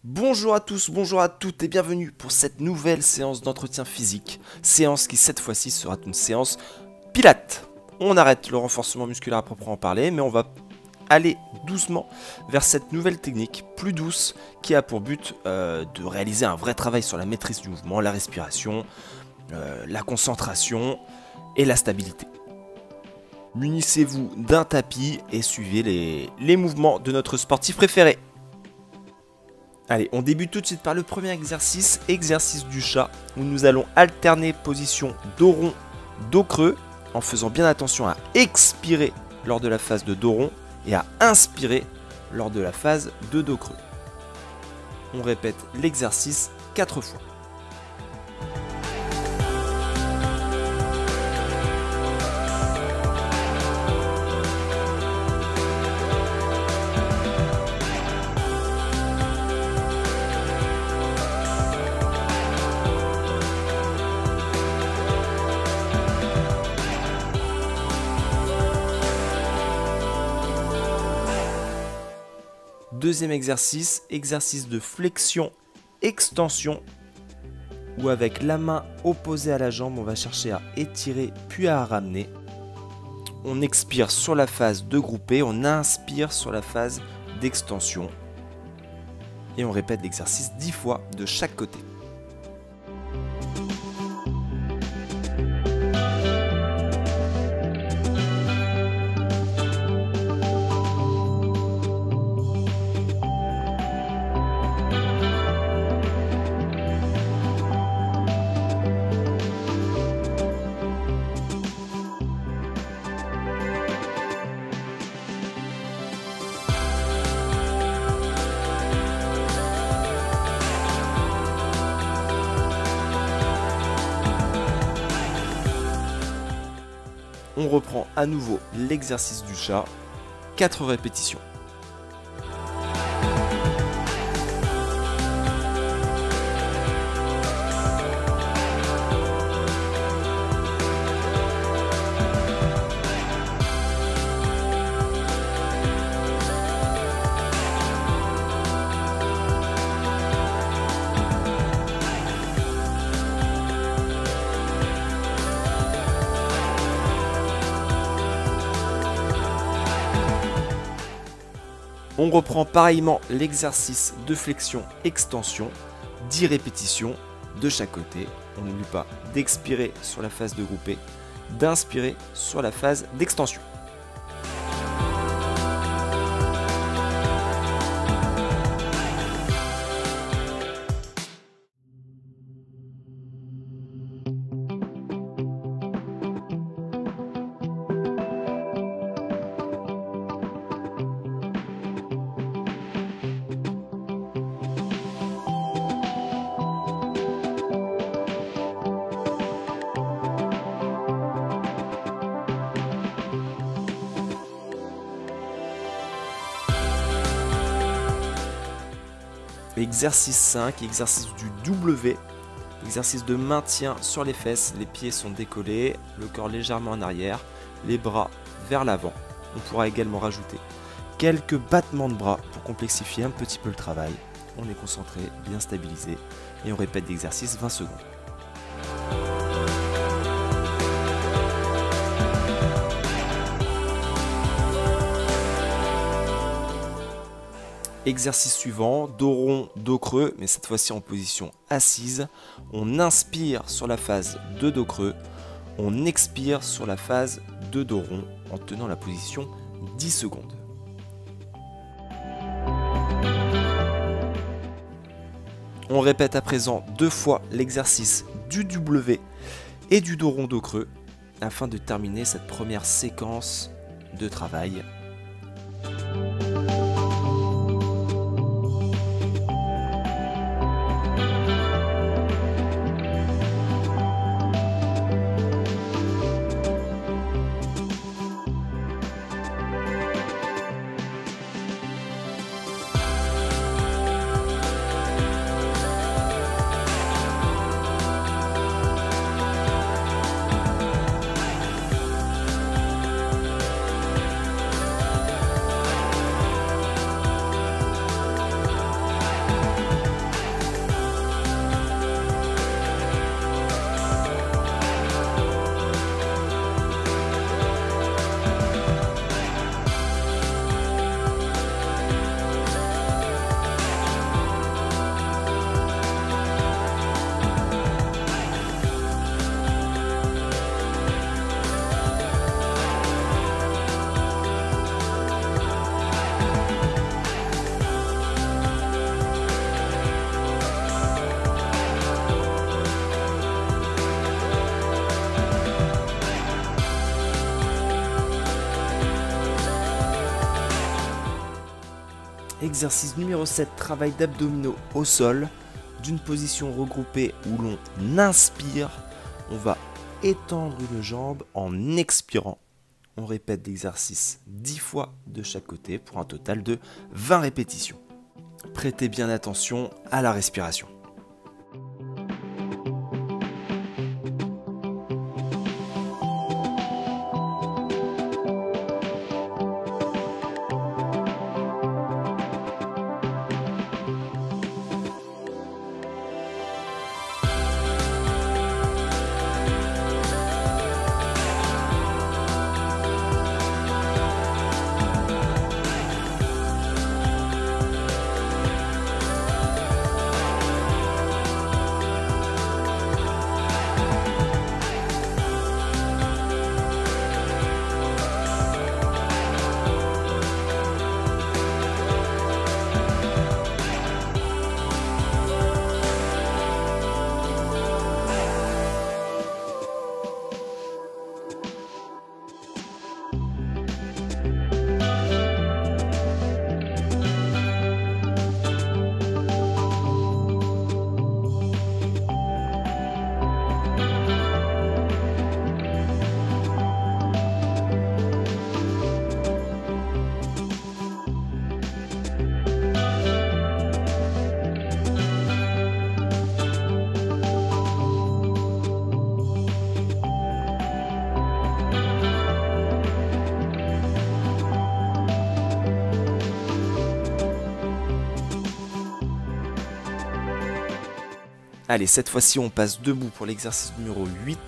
Bonjour à tous, bonjour à toutes et bienvenue pour cette nouvelle séance d'entretien physique. Séance qui cette fois-ci sera une séance pilates. On arrête le renforcement musculaire à proprement parler, mais on va aller doucement vers cette nouvelle technique plus douce qui a pour but de réaliser un vrai travail sur la maîtrise du mouvement, la respiration, la concentration et la stabilité. Munissez-vous d'un tapis et suivez les mouvements de notre sportif préféré. Allez, on débute tout de suite par le premier exercice, exercice du chat, où nous allons alterner position dos rond, dos creux, en faisant bien attention à expirer lors de la phase de dos rond et à inspirer lors de la phase de dos creux. On répète l'exercice 4 fois. Deuxième exercice, exercice de flexion-extension, où avec la main opposée à la jambe, on va chercher à étirer puis à ramener. On expire sur la phase de groupé, on inspire sur la phase d'extension. Et on répète l'exercice 10 fois de chaque côté. On reprend à nouveau l'exercice du chat, 4 répétitions. On reprend pareillement l'exercice de flexion-extension, 10 répétitions de chaque côté. On n'oublie pas d'expirer sur la phase de groupé, d'inspirer sur la phase d'extension. Exercice 5, exercice du W, exercice de maintien sur les fesses, les pieds sont décollés, le corps légèrement en arrière, les bras vers l'avant. On pourra également rajouter quelques battements de bras pour complexifier un petit peu le travail. On est concentré, bien stabilisé et on répète l'exercice 20 secondes. Exercice suivant, dos rond, dos creux, mais cette fois-ci en position assise. On inspire sur la phase de dos creux, on expire sur la phase de dos rond en tenant la position 10 secondes. On répète à présent 2 fois l'exercice du W et du dos rond, dos creux afin de terminer cette première séquence de travail. Exercice numéro 7, travail d'abdominaux au sol. D'une position regroupée où l'on inspire, on va étendre une jambe en expirant. On répète l'exercice 10 fois de chaque côté pour un total de 20 répétitions. Prêtez bien attention à la respiration. Allez, cette fois-ci, on passe debout pour l'exercice numéro 8,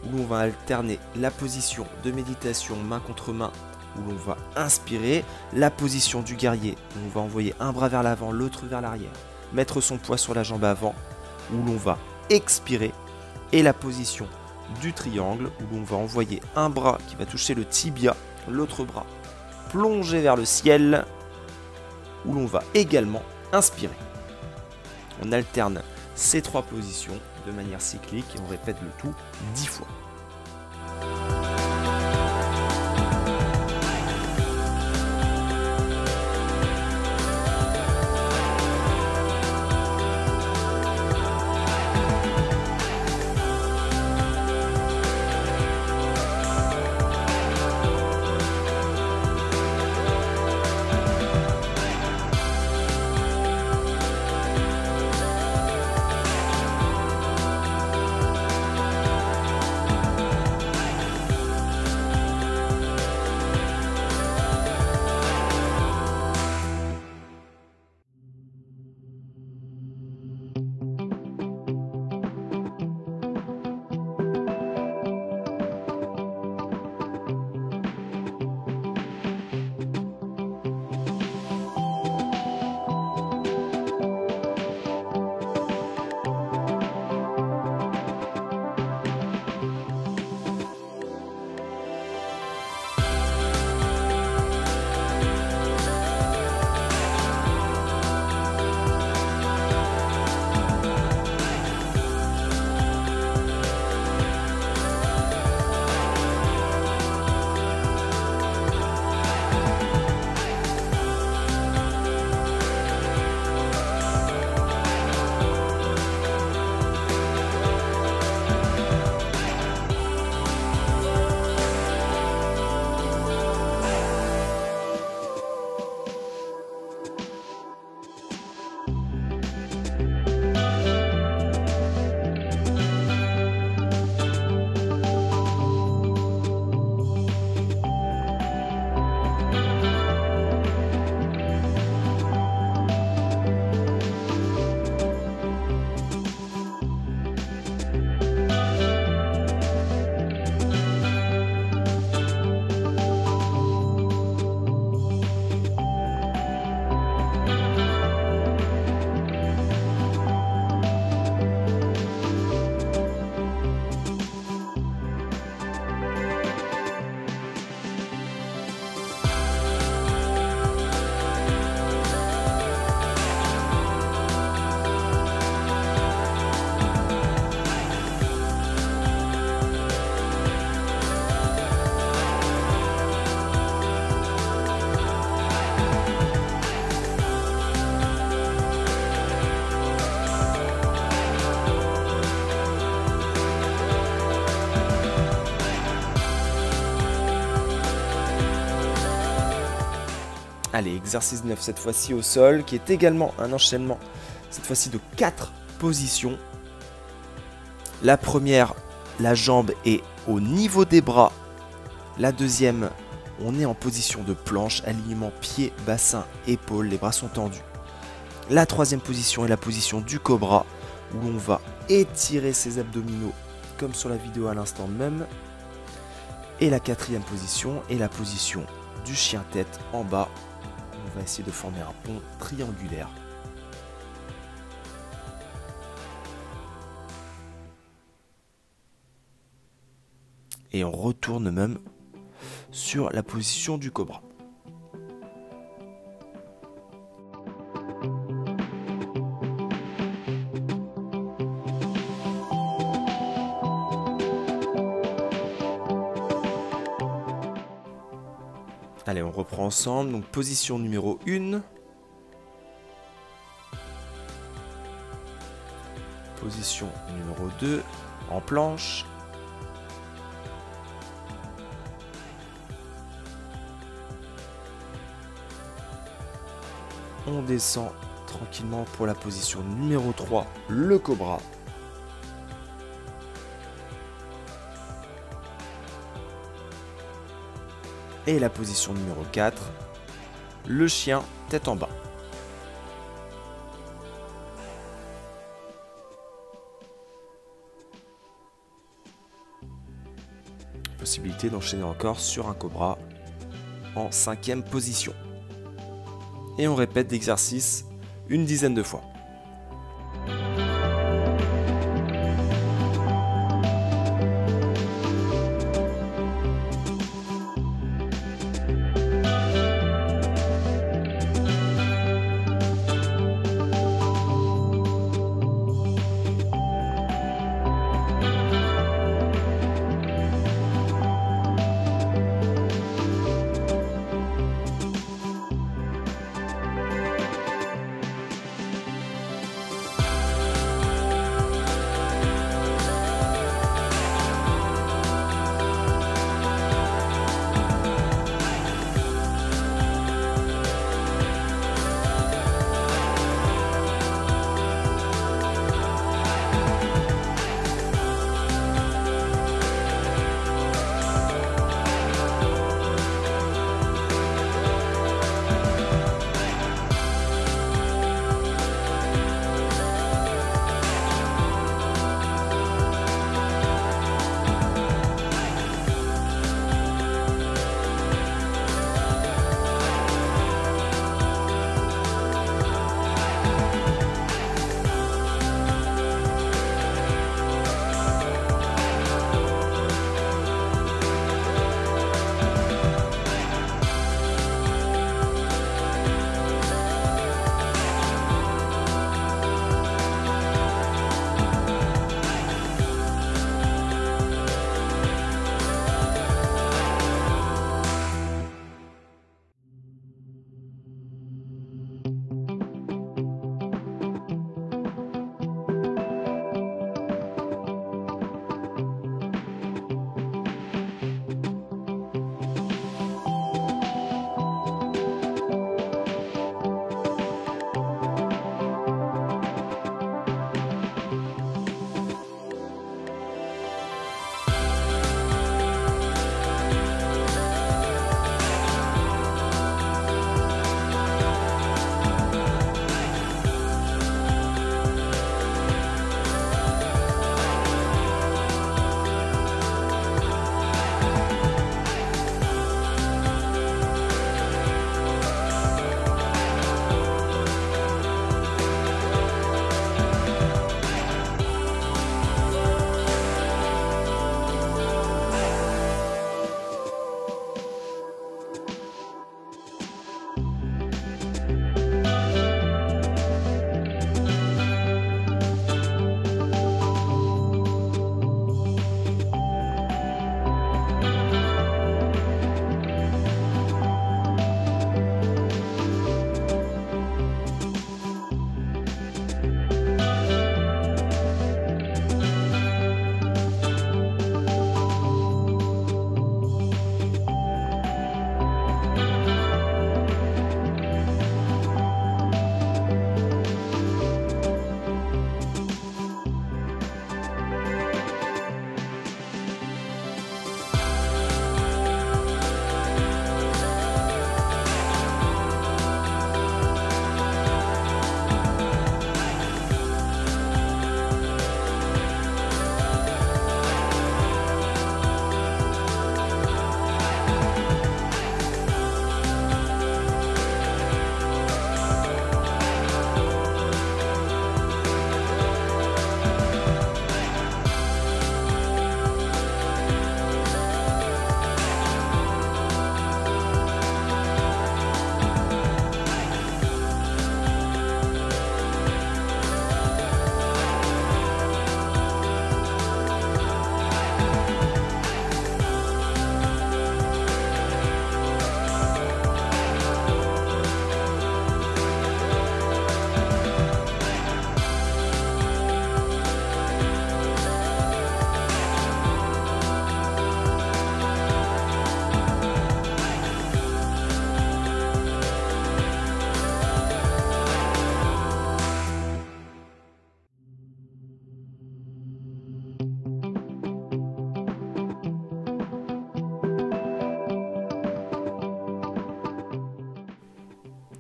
où l'on va alterner la position de méditation main contre main, où l'on va inspirer, la position du guerrier, où on va envoyer un bras vers l'avant, l'autre vers l'arrière, mettre son poids sur la jambe avant, où l'on va expirer, et la position du triangle, où l'on va envoyer un bras qui va toucher le tibia, l'autre bras plongé vers le ciel, où l'on va également inspirer. On alterne ces 3 positions de manière cyclique et on répète le tout 10 fois. Allez, exercice 9 cette fois-ci au sol, qui est également un enchaînement, cette fois-ci de 4 positions. La première, la jambe est au niveau des bras. La deuxième, on est en position de planche, alignement pied, bassin, épaules, les bras sont tendus. La troisième position est la position du cobra, où l'on va étirer ses abdominaux, comme sur la vidéo à l'instant même. Et la quatrième position est la position du chien tête en bas. On va essayer de former un pont triangulaire. Et on retourne même sur la position du cobra. Allez, on reprend ensemble. Donc, position numéro 1. Position numéro 2, en planche. On descend tranquillement pour la position numéro 3, le cobra. Et la position numéro 4, le chien tête en bas. Possibilité d'enchaîner encore sur un cobra en 5e position. Et on répète l'exercice une dizaine de fois.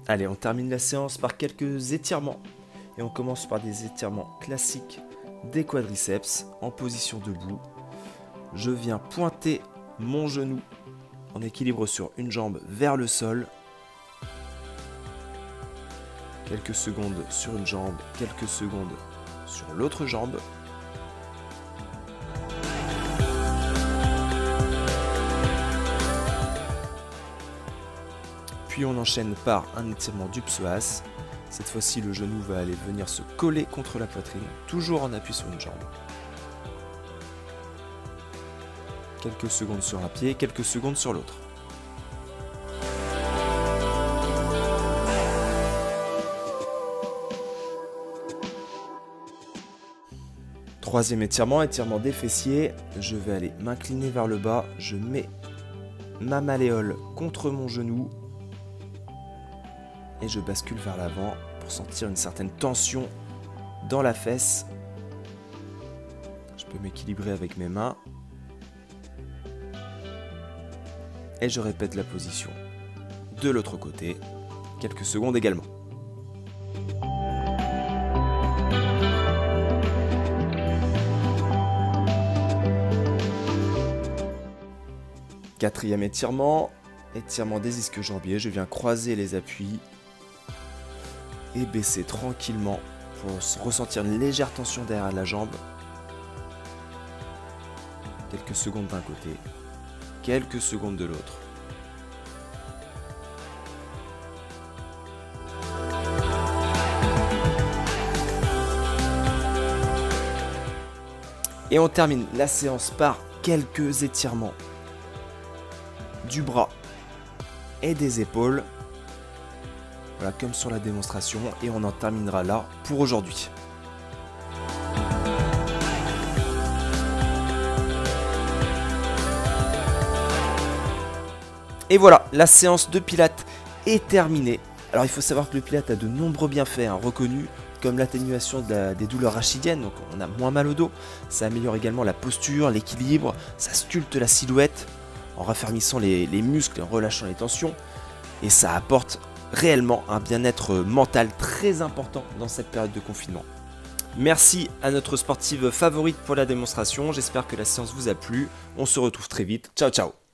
Allez, on termine la séance par quelques étirements. Et on commence par des étirements classiques des quadriceps en position debout. Je viens pointer mon genou en équilibre sur une jambe vers le sol. Quelques secondes sur une jambe, quelques secondes sur l'autre jambe. Puis on enchaîne par un étirement du psoas. Cette fois-ci, le genou va aller venir se coller contre la poitrine, toujours en appui sur une jambe. Quelques secondes sur un pied, quelques secondes sur l'autre. Troisième étirement, étirement des fessiers. Je vais aller m'incliner vers le bas. Je mets ma malléole contre mon genou. Et je bascule vers l'avant pour sentir une certaine tension dans la fesse. Je peux m'équilibrer avec mes mains. Et je répète la position de l'autre côté. Quelques secondes également. Quatrième étirement, étirement des ischio-jambiers. Je viens croiser les appuis et baisser tranquillement pour ressentir une légère tension derrière la jambe. Quelques secondes d'un côté, quelques secondes de l'autre. Et on termine la séance par quelques étirements du bras et des épaules. Voilà, comme sur la démonstration, et on en terminera là pour aujourd'hui. Et voilà, la séance de pilates est terminée. Alors il faut savoir que le pilates a de nombreux bienfaits reconnus, comme l'atténuation des douleurs rachidiennes, donc on a moins mal au dos. Ça améliore également la posture, l'équilibre, ça sculpte la silhouette en raffermissant les muscles et en relâchant les tensions. Et ça apporte réellement un bien-être mental très important dans cette période de confinement. Merci à notre sportive favorite pour la démonstration, j'espère que la séance vous a plu. On se retrouve très vite, ciao ciao.